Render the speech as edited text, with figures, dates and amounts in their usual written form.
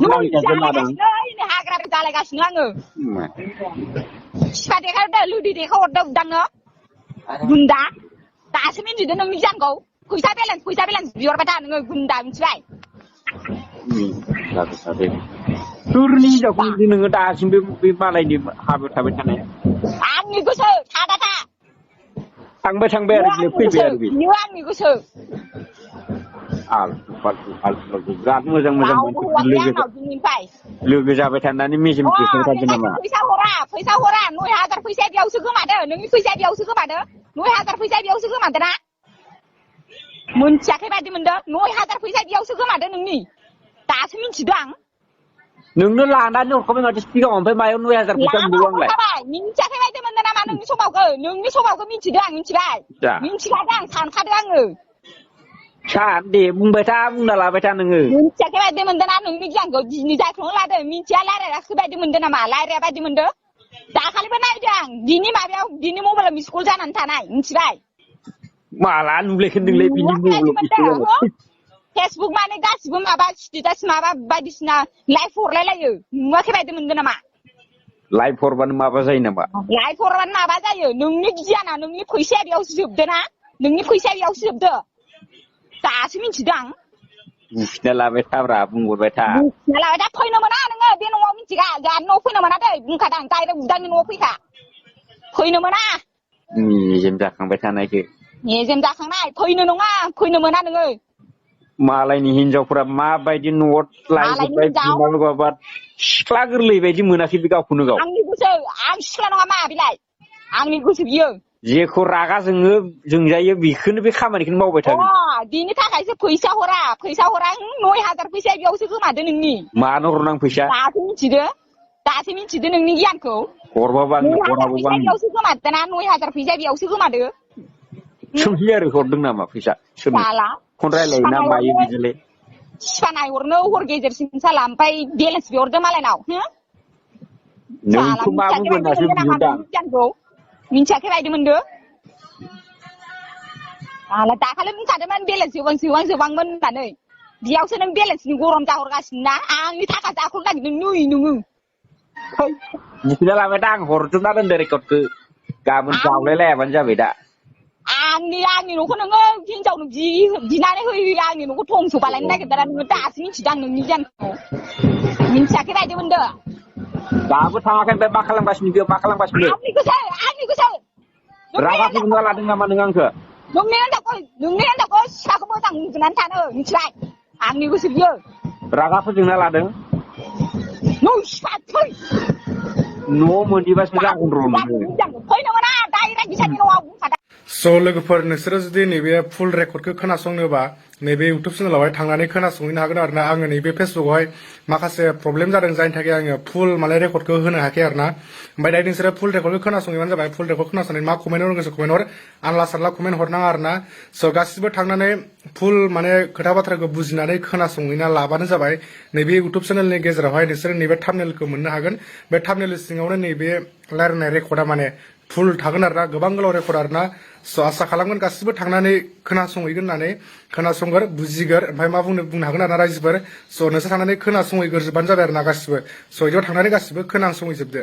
Noi jalan hagra jalan kasih ngangu. Siapa dia kau lu di dia kau dah no. Gunda. Tak semin jadi nang mijan kau. Kuisa balance biar pada nang gunda mencai. Satu satu. Turni jauh di nang dah simpi malai di habis sana. Angin kusuk, ada tak? Tang ber dia prepare bi. Ni angin kusuk. Al berat macam lu bisa bertanda ni misi mesti kita nama. Pisa hora, noi hazar pisa dia usul kemana? Nungi pisa dia usul kemana? Noi hazar pisa dia usul kemana na? Muncak hebat di mana? Noi hazar pisa dia usul kemana nungi? Tak semin sedang. Nung lang dah nung kau mengajar tiga orang pemain noi hazar pisa buang leh. Muncak hebat di mana nama nungi sobau ke min sedang. Min sedang san kadang. Cak deh, mung baca mung dah lah baca nengu. Muncak hebat di mana nungi jangkau ni jai kong lada, min jalan ada hebat di mana nama, lari hebat di mana? Tak kali benar jang, dini mabiau, dini mau bela miskul jalan tanai, muncak. Malah boleh kendeng lebih belum itu. Facebook mana gas, bum abad, status maba badisna live for lelayu, muak hebat di mana nama? Live for ban apa saja nama? Live for ban apa saja, nungi jana, nungi puisi dia usub dena, nungi puisi dia usub de. Tak semin sedang. Dah lah beta berapa minggu beta. Dah lah beta poin mana nengah dia nunggu min ciga, jangan no poin mana deh, bukan kadang tay dah udah nunggu poin kah? Poin mana? Ni jam jakang beta naik ke. Ni jam jakang naik, poin mana nengah? Malah ni hinjau pura ma bayi nuot lagi bayi malu gua buat. Kelager le bayi mana sih bikau punu kau. Angni gusau, ang sekolah nengah ma bilai. Angni gusau biar. Jeko raga jaya bikin kamar ikan mau betul. Oh, di ini tak kayak pisa hora, noi hazar pisa biar usah kemana nengi. Mana orang pisa? Tak semin cida nengi gian kau. Korban bang. Biar usah kemana, noi hazar pisa biar usah kemana. Sembiar korban nama pisa. Salah. Kontra lain nama ini jele. Spanai warna gejer salam pai balance biar dah malah nau. Nung cuma bukan nasi biudang. Minca ke bayi di mana? Alah tak kalau minca ada mana balance siwang mana? Dia usah nang balance ni gorom cahor kasna. Ni tak ada aku lagi nungu. Ni sudah lama dah hor tu nak dari kot ke kamu jauh lele macam beda. Ni nu kau nang jauh nu di nane hui ni nu kau tong supalan nak kita nu tak asing cidang nu ni jan. Minca ke bayi di mana? Kamu tangakan bakalang pas ni bakalang pas ni. Ani kusai. Raga pun nggak ada nama dengan ke. Nung ni anda ko, siapa mau tang dengan tanah, ni cerai. Ani kusai dia. Raga pun nggak ada. No siapa. No mau dibahas dengan urun. Kau ni mana? Daerah bisa ni lawa. So लोगोफोर नोंसोरो जुदि नैबे फुल रेकर्डखौ खोनासंनोबा नैबे YouTube चेनेलावहाय थांनानै खोनासंहैनो हागोन आरोना आङो नैबे फेसबुकआवहाय माखासे प्रब्लेम जादों जायनि थाखाय आङो फुल माने रेकर्डखौ होनो हायाखै आरोना ओमफ्राय दायो नोंसोरो फुल रेकर्डखौ खोनासंहैबानो जाबाय फुल रेकर्ड खोनासंनानै मा कमेन्ट हरनो गोसो कमेन्ट हर आनला सानला कमेन्ट हरनाङा आरोना स' गासिबो थांनानै फुल माने खोथा बाथ्राखौ बुजिनानै खोनासंहैना लाबानो जाबाय नैबे इउटुब चेनेलनि गेजेरावहाय नोंसोरो नैबे थाम्बनेलखौ मोननो हागोन बे थाम्बनेल सिङावनो नैबे रायलायनाय रेकर्डआ माने फुल थागोन आरोना गोबां गोलाव रेकर्ड आरोना स' आसा खालामगोन गासिबो थांनानै खोनासंहैगोन होननानै खोनासंगोर बुजिगोर ओमफ्राय मा बुंनो हागोन आरोना रायजोफोर स' नोंसोर थांनानै खोनासंहैगोरजोबबानो जाबाय आरोना गासिबो स' इदियाव थांनानै गासिबो खोनासंहैजोबदो